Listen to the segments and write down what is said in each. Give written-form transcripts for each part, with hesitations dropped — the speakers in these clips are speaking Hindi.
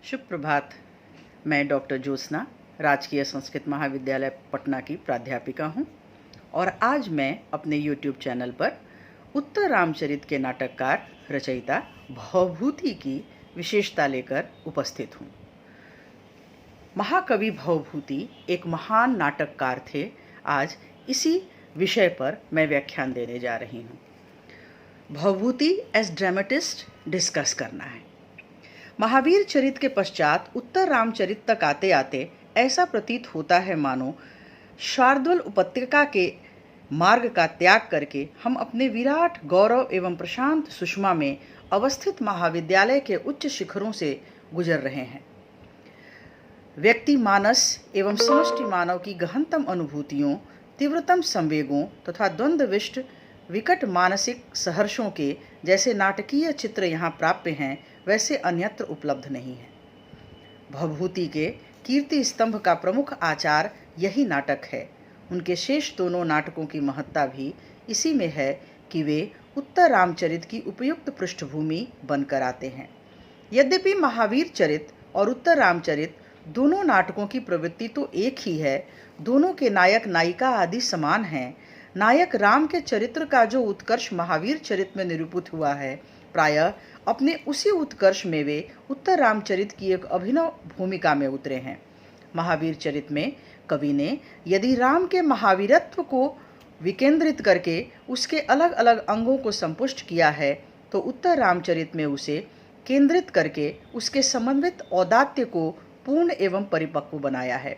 शुभ प्रभात। मैं डॉक्टर ज्योत्सना राजकीय संस्कृत महाविद्यालय पटना की प्राध्यापिका हूँ और आज मैं अपने YouTube चैनल पर उत्तर रामचरित के नाटककार रचयिता भवभूति की विशेषता लेकर उपस्थित हूँ। महाकवि भवभूति एक महान नाटककार थे। आज इसी विषय पर मैं व्याख्यान देने जा रही हूँ। भवभूति एज ड्रामेटिस्ट डिस्कस करना है। महावीर चरित के पश्चात उत्तर रामचरित तक आते आते ऐसा प्रतीत होता है मानो शार्दुल उपत्यका के मार्ग का त्याग करके हम अपने विराट गौरव एवं प्रशांत सुषमा में अवस्थित महाविद्यालय के उच्च शिखरों से गुजर रहे हैं। व्यक्ति मानस एवं समष्टि मानव की गहनतम अनुभूतियों, तीव्रतम संवेगों तथा द्वंद्वविष्ट विकट मानसिक सहर्षों के जैसे नाटकीय चित्र यहाँ प्राप्य हैं, वैसे अन्यत्र उपलब्ध नहीं है। भवभूति के कीर्ति स्तंभ का प्रमुख आचार यही नाटक है। उनके शेष दोनों नाटकों की महत्ता भी इसी में है कि वे उत्तर रामचरित की उपयुक्त पृष्ठभूमि बनकर आते हैं। यद्यपि महावीर चरित और उत्तर रामचरित दोनों नाटकों की प्रवृत्ति तो एक ही है, दोनों के नायक नायिका आदि समान हैं। नायक राम के चरित्र का जो उत्कर्ष महावीर चरित में निरूपित हुआ है, प्रायः अपने उसी उत्कर्ष में वे उत्तर रामचरित की एक अभिनव भूमिका में उतरे हैं। महावीर चरित में कवि ने यदि राम के महावीरत्व को विकेंद्रित करके उसके अलग अलग अंगों को संपुष्ट किया है, तो उत्तर रामचरित में उसे केंद्रित करके उसके समन्वित औदात्य को पूर्ण एवं परिपक्व बनाया है।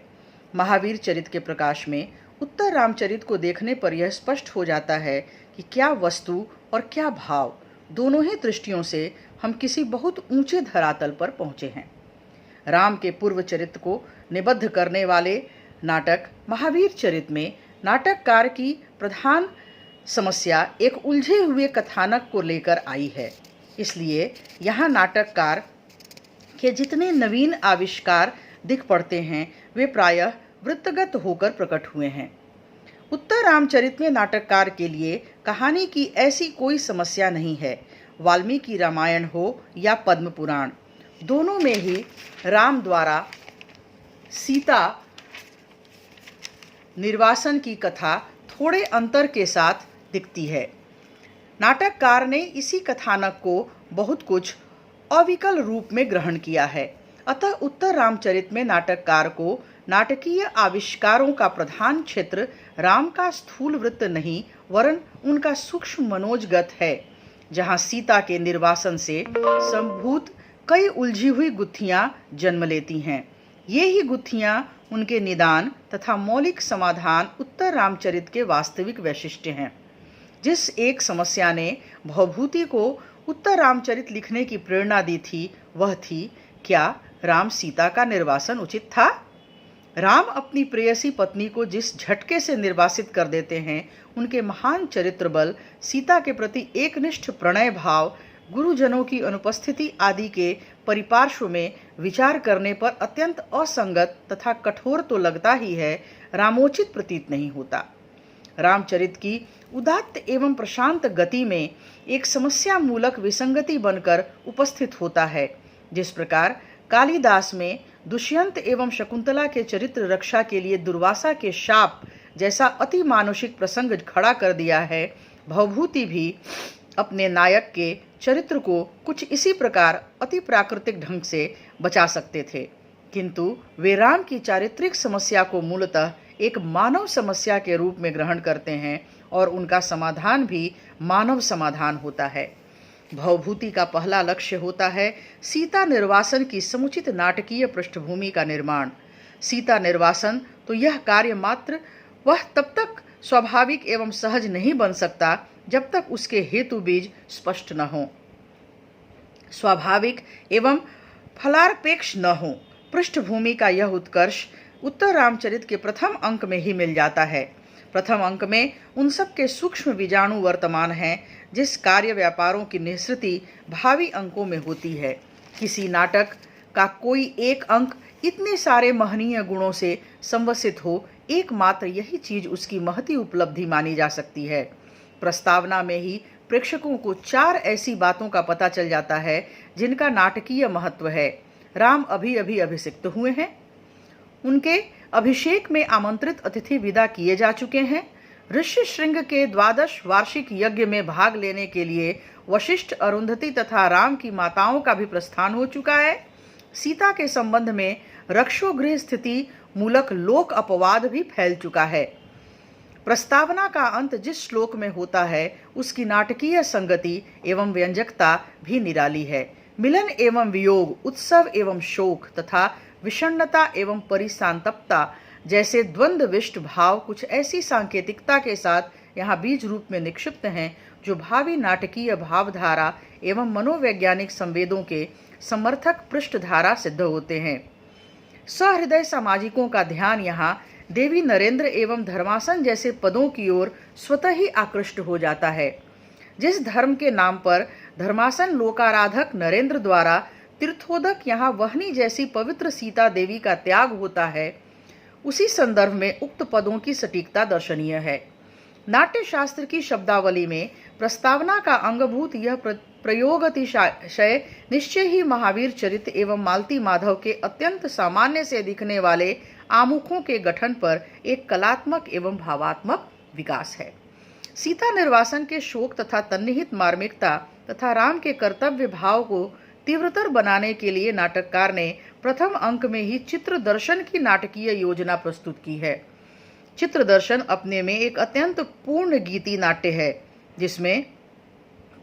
महावीर चरित के प्रकाश में उत्तर रामचरित को देखने पर यह स्पष्ट हो जाता है कि क्या वस्तु और क्या भाव, दोनों ही दृष्टियों से हम किसी बहुत ऊंचे धरातल पर पहुंचे हैं। राम के पूर्व चरित्र को निबद्ध करने वाले नाटक महावीर चरित में नाटककार की प्रधान समस्या एक उलझे हुए कथानक को लेकर आई है। इसलिए यहाँ नाटककार के जितने नवीन आविष्कार दिख पड़ते हैं, वे प्रायः वृत्तगत होकर प्रकट हुए हैं। उत्तर रामचरित में नाटककार के लिए कहानी की ऐसी कोई समस्या नहीं है। वाल्मीकि रामायण हो या पद्म पुराण, दोनों में ही राम द्वारा सीता निर्वासन की कथा थोड़े अंतर के साथ दिखती है। नाटककार ने इसी कथानक को बहुत कुछ अविकल रूप में ग्रहण किया है। अतः उत्तर रामचरित में नाटककार को नाटकीय आविष्कारों का प्रधान क्षेत्र राम का स्थूल वृत्त नहीं, वरन उनका सूक्ष्म मनोजगत है, जहाँ सीता के निर्वासन से संभूत कई उलझी हुई गुत्थियाँ जन्म लेती हैं। ये ही गुत्थियाँ उनके निदान तथा मौलिक समाधान उत्तर रामचरित के वास्तविक वैशिष्ट्य हैं। जिस एक समस्या ने भवभूति को उत्तर रामचरित लिखने की प्रेरणा दी थी, वह थी, क्या राम सीता का निर्वासन उचित था? राम अपनी प्रेयसी पत्नी को जिस झटके से निर्वासित कर देते हैं, उनके महान चरित्र बल, सीता के प्रति एकनिष्ठ प्रणय भाव, गुरुजनों की अनुपस्थिति आदि के परिपार्श्व में विचार करने पर अत्यंत असंगत तथा कठोर तो लगता ही है, रामोचित प्रतीत नहीं होता। रामचरित की उदात्त एवं प्रशांत गति में एक समस्या मूलक विसंगति बनकर उपस्थित होता है। जिस प्रकार कालिदास में दुष्यंत एवं शकुंतला के चरित्र रक्षा के लिए दुर्वासा के शाप जैसा अति मानुषिक प्रसंग खड़ा कर दिया है, भवभूति भी अपने नायक के चरित्र को कुछ इसी प्रकार अति प्राकृतिक ढंग से बचा सकते थे। किंतु वे राम की चारित्रिक समस्या को मूलतः एक मानव समस्या के रूप में ग्रहण करते हैं और उनका समाधान भी मानव समाधान होता है। भवभूति का पहला लक्ष्य होता है सीता निर्वासन की समुचित नाटकीय पृष्ठभूमि का निर्माण। सीता निर्वासन तो यह कार्य मात्र वह तब तक स्वाभाविक एवं सहज नहीं बन सकता जब तक उसके हेतु बीज स्पष्ट न हो, स्वाभाविक एवं फलारपेक्ष न हो। पृष्ठभूमि का यह उत्कर्ष उत्तर रामचरित के प्रथम अंक में ही मिल जाता है। प्रथम अंक में उन सब के सूक्ष्म बीजाणु वर्तमान हैं जिस कार्य व्यापारों की निःसृति भावी अंकों में होती है। किसी नाटक का कोई एक अंक इतने सारे महनीय गुणों से संवसित हो, एकमात्र यही चीज उसकी महती उपलब्धि मानी जा सकती है। प्रस्तावना में ही प्रेक्षकों को 4 ऐसी बातों का पता चल जाता है जिनका नाटकीय महत्व है। राम अभी अभी अभिषिक्त हुए हैं। उनके अभिषेक में आमंत्रित अतिथि विदा किए जा चुके हैं। ऋषि श्रृंग के 12 वार्षिक यज्ञ में भाग लेने के लिए वशिष्ठ, अरुंधति तथा राम की माताओं का भी प्रस्थान हो चुका है। सीता के संबंध में रक्षोगृह स्थिति मूलक लोक अपवाद भी फैल चुका है। प्रस्तावना का अंत जिस श्लोक में होता है उसकी नाटकीय संगति एवं व्यंजकता भी निराली है। मिलन एवं वियोग, उत्सव एवं शोक तथा विषण्णता एवं परिसंतप्ता जैसे द्वंद्वविष्ट भाव कुछ ऐसी सांकेतिकता के साथ यहाँ बीज रूप में निक्षिप्त हैं जो भावी नाटकीय भावधारा एवं मनोवैज्ञानिक संवेदों के समर्थक पृष्ठधारा सिद्ध होते हैं। सहृदय सामाजिकों का ध्यान यहाँ देवी नरेंद्र एवं धर्मासन जैसे पदों की ओर स्वतः ही आकृष्ट हो जाता है। जिस धर्म के नाम पर धर्मासन लोकाराधक नरेंद्र द्वारा तीर्थोदक यहाँ वहनी जैसी पवित्र सीता देवी का त्याग होता है, उसी संदर्भ में उक्त पदों की सटीकता दर्शनीय है। नाट्य शास्त्र की शब्दावली में प्रस्तावना का अंगभूत यह प्रयोग अतिशय निश्चय ही महावीर चरित एवं मालती माधव के अत्यंत सामान्य से दिखने वाले आमुखों के गठन पर एक कलात्मक एवं भावात्मक विकास है। सीता निर्वासन के शोक तथा तन्निहित मार्मिकता तथा राम के कर्तव्य भाव को तीव्रतर बनाने के लिए नाटककार ने प्रथम अंक में ही चित्र दर्शन की नाटकीय योजना प्रस्तुत की है। चित्र दर्शन अपने में एक अत्यंत पूर्ण गीति नाट्य है, जिसमें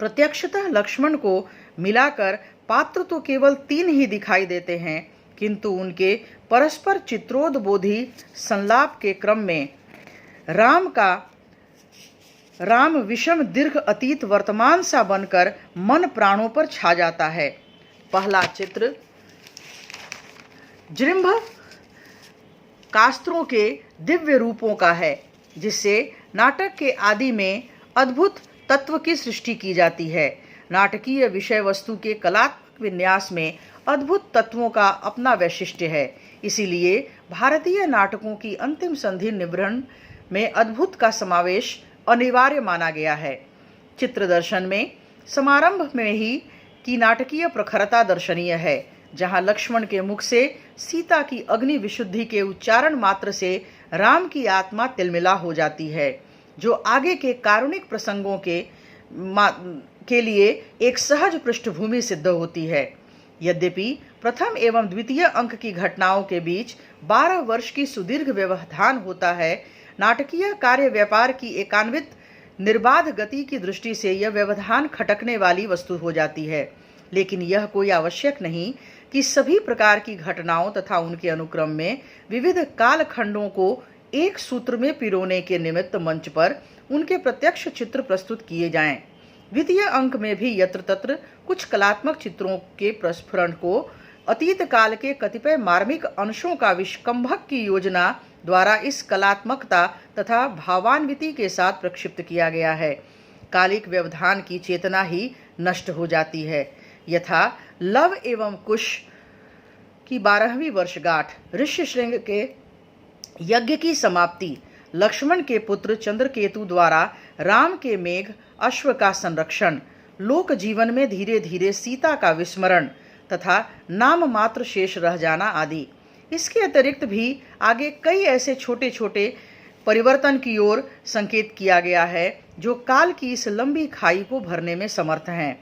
प्रत्यक्षतः लक्ष्मण को मिलाकर पात्र तो केवल 3 ही दिखाई देते हैं, किंतु उनके परस्पर चित्रोद्बोधी संलाप के क्रम में राम विषम दीर्घ अतीत वर्तमान सा बनकर मन प्राणों पर छा जाता है। पहला चित्र जृंभ कास्त्रों के दिव्य रूपों का है, जिससे नाटक के आदि में अद्भुत तत्व की सृष्टि की जाती है। नाटकीय विषय वस्तु के कलात्मक विन्यास में अद्भुत तत्वों का अपना वैशिष्ट्य है। इसीलिए भारतीय नाटकों की अंतिम संधि निवृण में अद्भुत का समावेश अनिवार्य माना गया है। चित्र दर्शन में समारंभ में ही की नाटकीय प्रखरता दर्शनीय है, जहां लक्ष्मण के मुख से सीता की अग्नि विशुद्धि के उच्चारण मात्र से राम की आत्मा तिलमिला हो जाती है, जो आगे के कारुणिक प्रसंगों के लिए एक सहज पृष्ठभूमि सिद्ध होती है। यद्यपि प्रथम एवं द्वितीय अंक की घटनाओं के बीच 12 वर्ष की सुदीर्घ व्यवधान होता है, नाटकीय कार्य व्यापार की एकान्वित निर्बाध गति की दृष्टि से यह व्यवधान खटकने वाली वस्तु हो जाती है। लेकिन यह कोई आवश्यक नहीं कि सभी प्रकार की घटनाओं तथा उनके अनुक्रम में विविध कालखंडों को एक सूत्र में पिरोने के निमित्त मंच पर उनके प्रत्यक्ष चित्र प्रस्तुत किए जाएं। द्वितीय अंक में भी यत्र तत्र कुछ कलात्मक चित्रों के प्रस्फुरण को अतीत काल के कतिपय मार्मिक अंशों का विष्कंभक की योजना द्वारा इस कलात्मकता तथा भावान्विति के साथ प्रक्षिप्त किया गया है। कालिक व्यवधान की चेतना ही नष्ट हो जाती है। यथा लव एवं कुश की 12वीं वर्षगांठ, ऋष्यशृंग के यज्ञ की समाप्ति, लक्ष्मण के पुत्र चंद्रकेतु द्वारा राम के मेघ अश्व का संरक्षण, लोक जीवन में धीरे धीरे सीता का विस्मरण तथा नाम मात्र शेष रह जाना आदि। इसके अतिरिक्त भी आगे कई ऐसे छोटे छोटे परिवर्तन की ओर संकेत किया गया है जो काल की इस लंबी खाई को भरने में समर्थ हैं।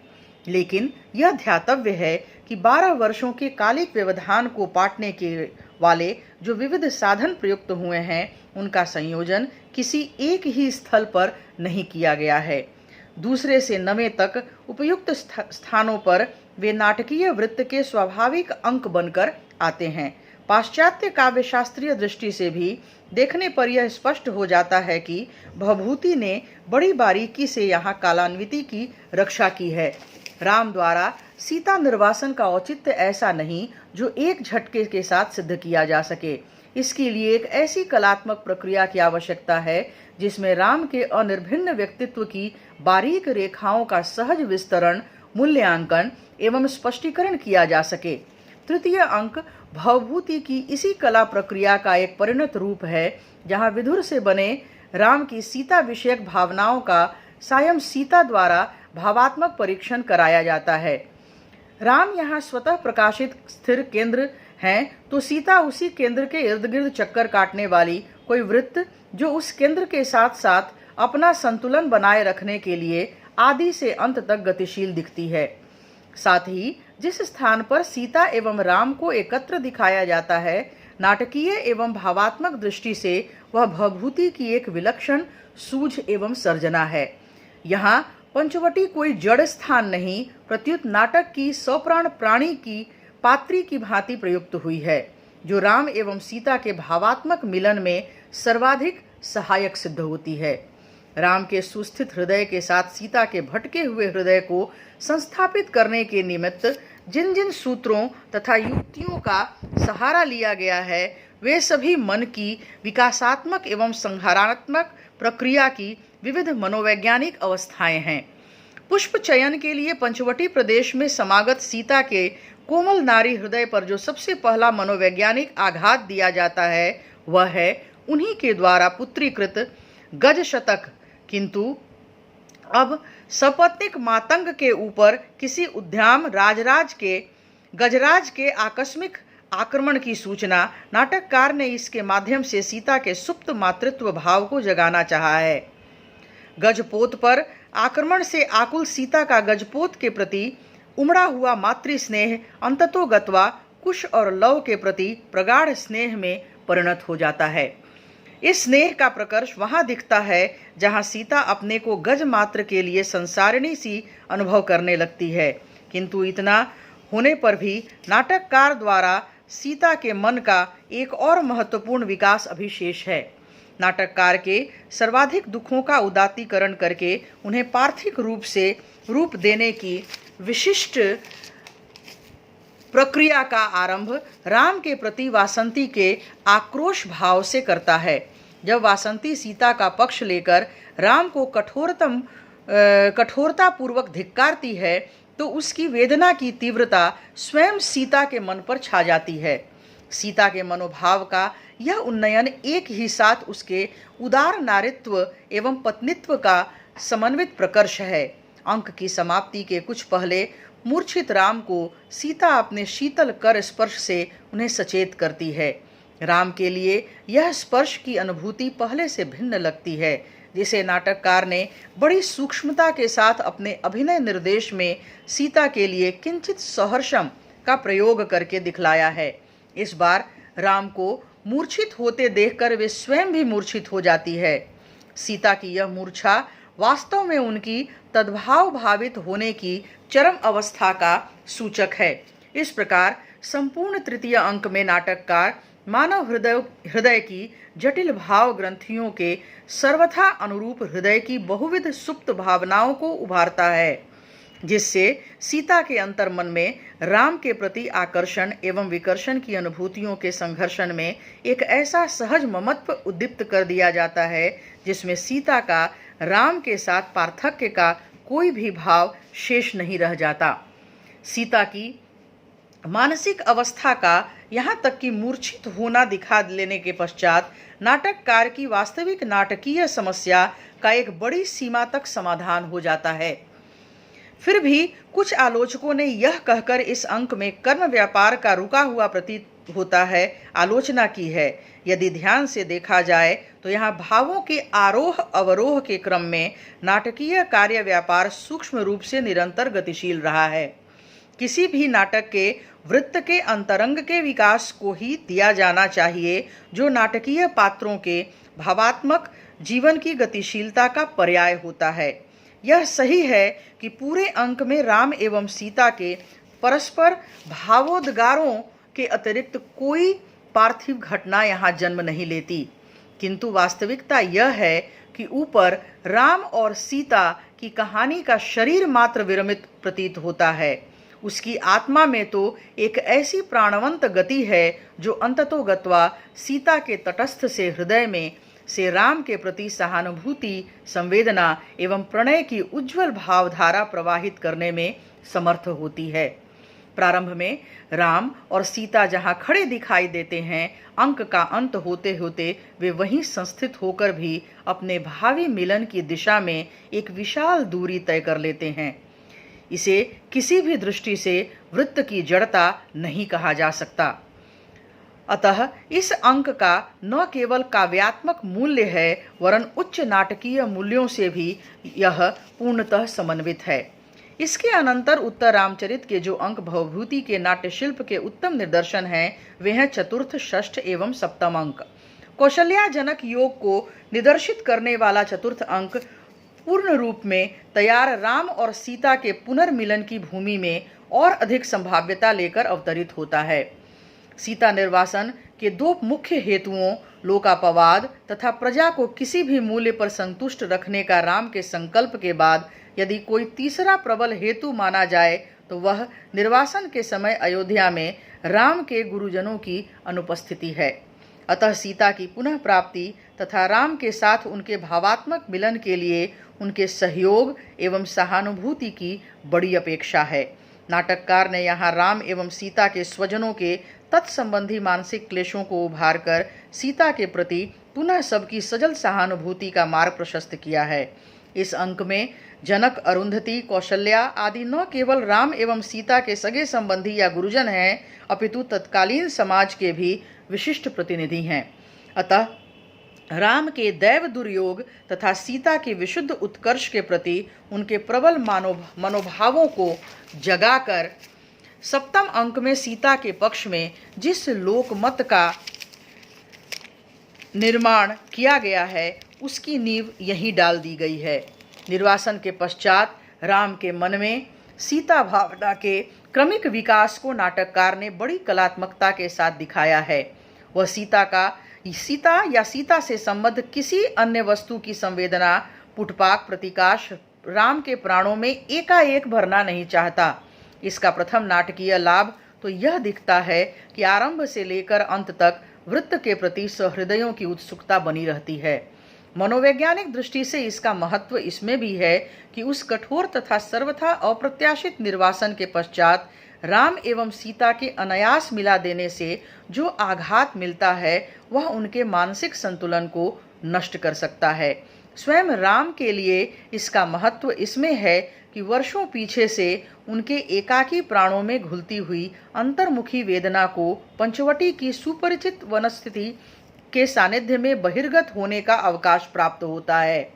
लेकिन यह ध्यातव्य है कि 12 वर्षों के कालिक व्यवधान को पाटने के वाले जो विविध साधन प्रयुक्त हुए हैं, उनका संयोजन किसी एक ही स्थल पर नहीं किया गया है। दूसरे से नवें तक उपयुक्त स्थानों पर वे नाटकीय वृत्त के स्वाभाविक अंक बनकर आते हैं। पाश्चात्य काव्य शास्त्रीय दृष्टि से भी देखने पर यह स्पष्ट हो जाता है कि भवभूति ने बड़ी बारीकी से यहाँ कालान्विति की रक्षा की है। राम द्वारा सीता निर्वासन का औचित्य ऐसा नहीं जो एक झटके के साथ सिद्ध किया जा सके। इसके लिए एक ऐसी कलात्मक प्रक्रिया की आवश्यकता है जिसमें राम के अनिर्भिन्न व्यक्तित्व की बारीक रेखाओं का सहज विस्तरण, मूल्यांकन एवं स्पष्टीकरण किया जा सके। तृतीय अंक भवभूति की इसी कला प्रक्रिया का एक परिणत रूप है, जहाँ विधुर से बने राम की सीता विषयक भावनाओं का सायं सीता द्वारा भावात्मक परीक्षण कराया जाता है। राम यहाँ स्वतः प्रकाशित स्थिर केंद्र हैं, तो सीता उसी केंद्र के इर्द गिर्द चक्कर काटने वाली कोई वृत्त, जो उस केंद्र के साथ साथ अपना संतुलन बनाए रखने के लिए आदि से अंत तक गतिशील दिखती है। साथ ही जिस स्थान पर सीता एवं राम को एकत्र दिखाया जाता है, नाटकीय एवं भावात्मक दृष्टि से वह भवभूति की एक विलक्षण सूझ एवं सर्जना है। यहाँ पंचवटी कोई जड़ स्थान नहीं, प्रत्युत नाटक की सप्राण प्राणी की पात्री की भांति प्रयुक्त हुई है, जो राम एवं सीता के भावात्मक मिलन में सर्वाधिक सहायक सिद्ध होती है। राम के सुस्थित हृदय के साथ सीता के भटके हुए हृदय को संस्थापित करने के निमित्त जिन जिन सूत्रों तथा युक्तियों का सहारा लिया गया है, वे सभी मन की विकासात्मक एवं संहारात्मक प्रक्रिया की विविध मनोवैज्ञानिक अवस्थाएं हैं। पुष्प चयन के लिए पंचवटी प्रदेश में समागत सीता के कोमल नारी हृदय पर जो सबसे पहला मनोवैज्ञानिक आघात दिया जाता है, वह है उन्हीं के द्वारा पुत्रीकृत गज शतक। किंतु अब सपत्निक मातंग के ऊपर किसी उद्यम गजराज के आकस्मिक आक्रमण की सूचना नाटककार ने इसके माध्यम से सीता के सुप्त मातृत्व भाव को जगाना चाहा है। गजपोत पर आक्रमण से आकुल सीता का गजपोत के प्रति उमड़ा हुआ मातृ स्नेह अंततोगत्वा कुश और लव के प्रति प्रगाढ़ स्नेह में परिणत हो जाता है। इस स्नेह का प्रकर्ष वहां दिखता है जहां सीता अपने को गज मात्र के लिए संसारिणी सी अनुभव करने लगती है। किंतु इतना होने पर भी नाटककार द्वारा सीता के मन का एक और महत्वपूर्ण विकास अभी शेष है। नाटककार के सर्वाधिक दुखों का उदात्तीकरण करके उन्हें पार्थिव रूप देने की विशिष्ट प्रक्रिया का आरंभ राम के प्रति वासंती के आक्रोश भाव से करता है। जब वासंती सीता का पक्ष लेकर राम को कठोरतापूर्वक धिक्कारती है, तो उसकी वेदना की तीव्रता स्वयं सीता के मन पर छा जाती है। सीता के मनोभाव का यह उन्नयन एक ही साथ उसके उदार नारित्व एवं पत्नित्व का समन्वित प्रकर्ष है। अंक की समाप्ति के कुछ पहले मूर्छित राम को सीता अपने शीतल कर स्पर्श से उन्हें सचेत करती है। राम के लिए यह स्पर्श की अनुभूति पहले से भिन्न लगती है, जिसे नाटककार ने बड़ी सूक्ष्मता के साथ अपने अभिनय निर्देश में सीता के लिए किंचित सहर्षम का प्रयोग करके दिखलाया है। इस बार राम को मूर्छित होते देखकर वे स्वयं भी मूर्छित हो जाती है। सीता की यह मूर्छा वास्तव में उनकी तद्भाव भावित होने की चरम अवस्था का सूचक है। इस प्रकार संपूर्ण तृतीय अंक में नाटककार मानव हृदय की जटिल भाव ग्रंथियों के सर्वथा अनुरूप हृदय की बहुविध सुप्त भावनाओं को उभारता है, जिससे सीता के अंतर्मन में राम के प्रति आकर्षण एवं विकर्षण की अनुभूतियों के संघर्षण में एक ऐसा सहज ममत्व उद्दीप्त कर दिया जाता है, जिसमें सीता का राम के साथ पार्थक्य का कोई भी भाव शेष नहीं रह जाता। सीता की मानसिक अवस्था का यहाँ तक कि मूर्छित होना दिखा लेने के पश्चात नाटककार की वास्तविक नाटकीय समस्या का एक बड़ी सीमा तक समाधान हो जाता है। फिर भी कुछ आलोचकों ने यह कहकर इस अंक में कर्म व्यापार का रुका हुआ प्रतीत होता है आलोचना की है। यदि ध्यान से देखा जाए तो यहाँ भावों के आरोह अवरोह के क्रम में नाटकीय कार्य व्यापार सूक्ष्म रूप से निरंतर गतिशील रहा है। किसी भी नाटक के वृत्त के अंतरंग के विकास को ही दिया जाना चाहिए, जो नाटकीय पात्रों के भावात्मक जीवन की गतिशीलता का पर्याय होता है। यह सही है कि पूरे अंक में राम एवं सीता के परस्पर भावोद्गारों के अतिरिक्त कोई पार्थिव घटना यहाँ जन्म नहीं लेती, किंतु वास्तविकता यह है कि ऊपर राम और सीता की कहानी का शरीर मात्र विरमित प्रतीत होता है। उसकी आत्मा में तो एक ऐसी प्राणवंत गति है जो अंततोगत्वा सीता के तटस्थ से हृदय में से राम के प्रति सहानुभूति, संवेदना एवं प्रणय की उज्जवल भावधारा प्रवाहित करने में समर्थ होती है। प्रारंभ में राम और सीता जहाँ खड़े दिखाई देते हैं, अंक का अंत होते होते वे वहीं संस्थित होकर भी अपने भावी मिलन की दिशा में एक विशाल दूरी तय कर लेते हैं। इसे किसी भी दृष्टि से वृत्त की जड़ता नहीं कहा जा सकता। अतः इस अंक का न केवल काव्यात्मक मूल्य है वरन उच्च नाटकीय मूल्यों से भी यह पूर्णतः समन्वित है। इसके अनंतर उत्तर रामचरित के जो अंक भवभूति के नाट्य शिल्प के उत्तम निदर्शन हैं वे हैं चतुर्थ, षष्ठ एवं सप्तम अंक। कौशल्याजनक योग को निदर्शित करने वाला चतुर्थ अंक पूर्ण रूप में तैयार राम और सीता के पुनर्मिलन की भूमि में और अधिक संभाव्यता लेकर अवतरित होता है। सीता निर्वासन के दो मुख्य हेतुओं लोकापवाद तथा प्रजा को किसी भी मूल्य पर संतुष्ट रखने का राम के संकल्प के बाद यदि कोई तीसरा प्रबल हेतु माना जाए तो वह निर्वासन के समय अयोध्या में राम के गुरुजनों की अनुपस्थिति है। अतः सीता की पुनः प्राप्ति तथा राम के साथ उनके भावात्मक मिलन के लिए उनके सहयोग एवं सहानुभूति की बड़ी अपेक्षा है। नाटककार ने यहाँ राम एवं सीता के स्वजनों के तत्संबंधी मानसिक क्लेशों को उभार कर सीता के प्रति पुनः सबकी सजल सहानुभूति का मार्ग प्रशस्त किया है। इस अंक में जनक, अरुंधति, कौशल्या आदि न केवल राम एवं सीता के सगे संबंधी या गुरुजन हैं अपितु तत्कालीन समाज के भी विशिष्ट प्रतिनिधि हैं। अतः राम के दैव दुर्योग तथा सीता के विशुद्ध उत्कर्ष के प्रति उनके प्रबल मनोभावों को जगाकर सप्तम अंक में सीता के पक्ष में जिस लोकमत का निर्माण किया गया है उसकी नींव यहीं डाल दी गई है। निर्वासन के पश्चात राम के मन में सीता भावना के क्रमिक विकास को नाटककार ने बड़ी कलात्मकता के साथ दिखाया है। वह सीता से संबद्ध किसी अन्य वस्तु की संवेदना, पुटपाक, प्रतिकाश राम के प्राणों में एकाएक भरना नहीं चाहता। इसका प्रथम नाटकीय लाभ तो यह दिखता है कि आरंभ से लेकर अंत तक वृत्त के प्रति सहृदयों की उत्सुकता बनी रहती है। मनोवैज्ञानिक दृष्टि से इसका महत्व इसमें भी है कि उस कठोर तथा सर्वथा अप्रत्याशित निर्वासन के पश्चात राम एवं सीता के अनायास मिला देने से जो आघात मिलता है वह उनके मानसिक संतुलन को नष्ट कर सकता है। स्वयं राम के लिए इसका महत्व इसमें है कि वर्षों पीछे से उनके एकाकी प्राणों में घुलती हुई अंतर्मुखी वेदना को पंचवटी की सुपरिचित वनस्थिति के सानिध्य में बहिर्गत होने का अवकाश प्राप्त होता है।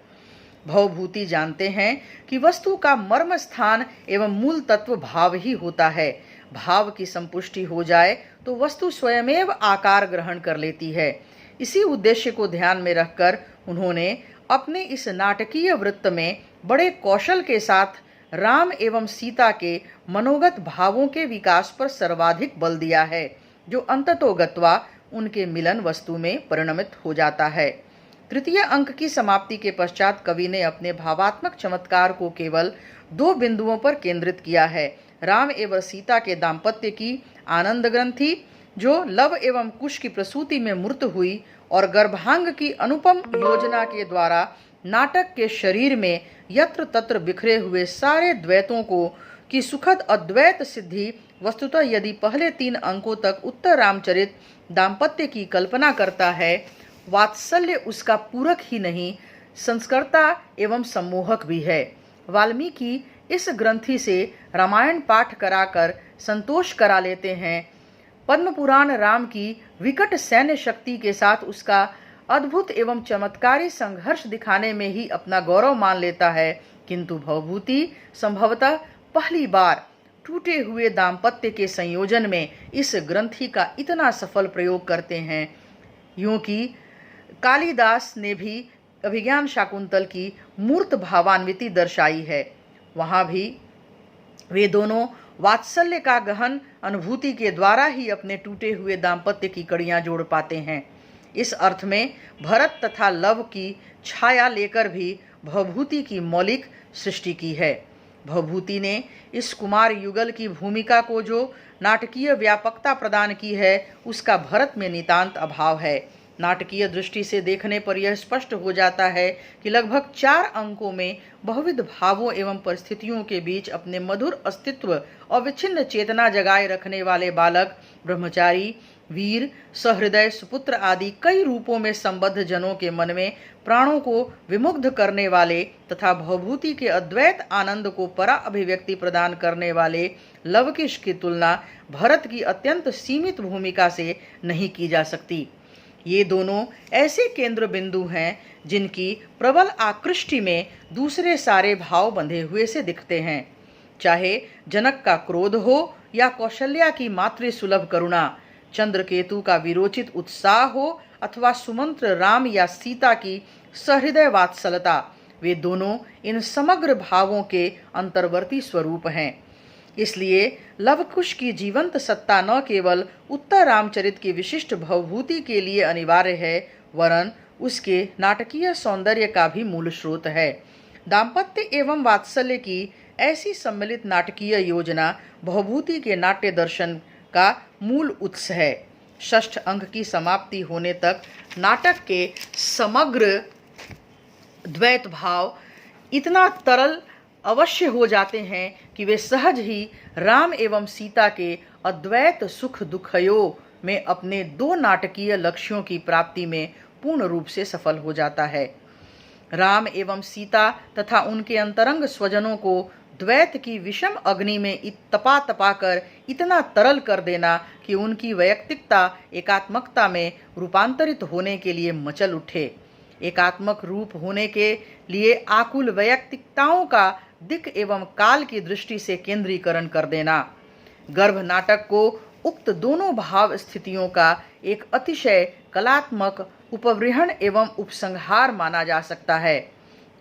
भवभूति जानते हैं कि वस्तु का मर्म स्थान एवं मूल तत्व भाव ही होता है। भाव की संपुष्टि हो जाए तो वस्तु स्वयमेव आकार ग्रहण कर लेती है। इसी उद्देश्य को ध्यान में रखकर उन्होंने अपने इस नाटकीय वृत्त में बड़े कौशल के साथ राम एवं सीता के मनोगत भावों के विकास पर सर्वाधिक बल दिया है, जो अंततोगत्वा उनके मिलन वस्तु में परिणमित हो जाता है। तृतीय अंक की समाप्ति के पश्चात कवि ने अपने भावात्मक चमत्कार को केवल दो बिंदुओं पर केंद्रित किया है। राम एवं सीता के दाम्पत्य की आनंद ग्रंथि जो लव एवं कुश की प्रसूति में मूर्त हुई और गर्भांग की अनुपम योजना के द्वारा नाटक के शरीर में यत्र तत्र बिखरे हुए सारे द्वैतों को की सुखद अद्वैत सिद्धि वस्तुतः यदि पहले 3 अंकों तक उत्तर रामचरित दाम्पत्य की कल्पना करता है, वात्सल्य उसका पूरक ही नहीं संस्कर्ता एवं सम्मोहक भी है। वाल्मीकि इस ग्रंथि से रामायण पाठ कराकर संतोष करा लेते हैं। पद्म पुराण राम की विकट सैन्य शक्ति के साथ उसका अद्भुत एवं चमत्कारी संघर्ष दिखाने में ही अपना गौरव मान लेता है, किंतु भवभूति संभवतः पहली बार टूटे हुए दाम्पत्य के संयोजन में इस ग्रंथि का इतना सफल प्रयोग करते हैं। यूं कि कालिदास ने भी अभिज्ञान शाकुंतल की मूर्त भावान्विति दर्शाई है, वहाँ भी वे दोनों वात्सल्य का गहन अनुभूति के द्वारा ही अपने टूटे हुए दाम्पत्य की कड़ियाँ जोड़ पाते हैं। इस अर्थ में भरत तथा लव की छाया लेकर भी भवभूति की मौलिक सृष्टि की है। भवभूति ने इस कुमार युगल की भूमिका को जो नाटकीय व्यापकता प्रदान की है उसका भरत में नितांत अभाव है। नाटकीय दृष्टि से देखने पर यह स्पष्ट हो जाता है कि लगभग 4 अंकों में बहुविध भावों एवं परिस्थितियों के बीच अपने मधुर अस्तित्व और विच्छिन्न चेतना जगाए रखने वाले बालक, ब्रह्मचारी, वीर, सहृदय, सुपुत्र आदि कई रूपों में संबद्ध जनों के मन में प्राणों को विमुग्ध करने वाले तथा भवभूति के अद्वैत आनंद को परा अभिव्यक्ति प्रदान करने वाले लवकुश की तुलना भरत की अत्यंत सीमित भूमिका से नहीं की जा सकती। ये दोनों ऐसे केंद्र बिंदु हैं जिनकी प्रबल आकृष्टि में दूसरे सारे भाव बंधे हुए से दिखते हैं। चाहे जनक का क्रोध हो या कौशल्या की मातृसुलभ करुणा, चंद्रकेतु का विरोचित उत्साह हो अथवा सुमंत्र राम या सीता की सहृदय वात्सलता, वे दोनों इन समग्र भावों के अंतर्वर्ती स्वरूप हैं। इसलिए लवकुश की जीवंत सत्ता न केवल उत्तर रामचरित की विशिष्ट भवभूति के लिए अनिवार्य है, वरन उसके नाटकीय सौंदर्य का भी मूल स्रोत है। दाम्पत्य एवं वात्सल्य की ऐसी सम्मिलित नाटकीय योजना भवभूति के नाट्य दर्शन का मूल उत्स है। षष्ठ अंक की समाप्ति होने तक नाटक के समग्र द्वैत भाव इतना तरल अवश्य हो जाते हैं कि वे सहज ही राम एवं सीता के अद्वैत सुख दुखयों में अपने 2 नाटकीय लक्ष्यों की प्राप्ति में पूर्ण रूप से सफल हो जाता है। राम एवं सीता तथा उनके अंतरंग स्वजनों को द्वैत की विषम अग्नि में तपा तपा कर इतना तरल कर देना कि उनकी वैयक्तिकता एकात्मकता में रूपांतरित होने के लिए मचल उठे। एकात्मक रूप होने के लिए आकुल वैयक्तिकताओं का दिक् एवं काल की दृष्टि से केंद्रीकरण कर देना। गर्भ नाटक को उक्त दोनों भाव स्थितियों का एक अतिशय कलात्मक उपवृहण एवं उपसंहार माना जा सकता है।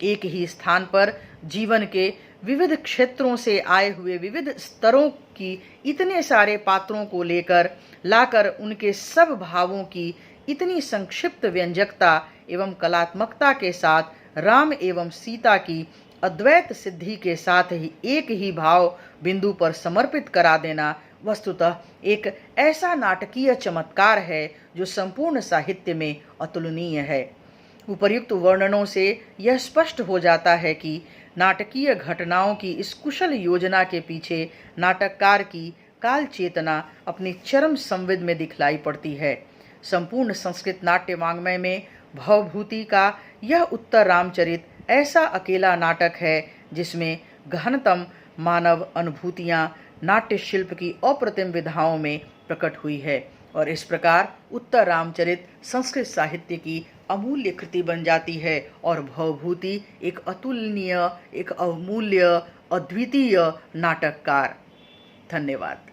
एक ही स्थान पर जीवन के विविध क्षेत्रों से आए हुए विविध स्तरों की इतने सारे पात्रों को लाकर उनके सब भावों की इतनी संक्षिप्त व्यंजकता एवं कलात्मकता के साथ राम एवं सीता की अद्वैत सिद्धि के साथ ही एक ही भाव बिंदु पर समर्पित करा देना वस्तुतः एक ऐसा नाटकीय चमत्कार है जो संपूर्ण साहित्य में अतुलनीय है। उपर्युक्त वर्णनों से यह स्पष्ट हो जाता है कि नाटकीय घटनाओं की इस कुशल योजना के पीछे नाटककार की काल चेतना अपनी चरम संविद में दिखलाई पड़ती है। संपूर्ण संस्कृत नाट्य वाङ्मय में भवभूति का यह उत्तर रामचरित ऐसा अकेला नाटक है जिसमें गहनतम मानव अनुभूतियाँ नाट्य शिल्प की अप्रतिम विधाओं में प्रकट हुई है और इस प्रकार उत्तर रामचरित संस्कृत साहित्य की अमूल्य कृति बन जाती है और भवभूति एक अतुलनीय, एक अमूल्य, अद्वितीय नाटककार। धन्यवाद।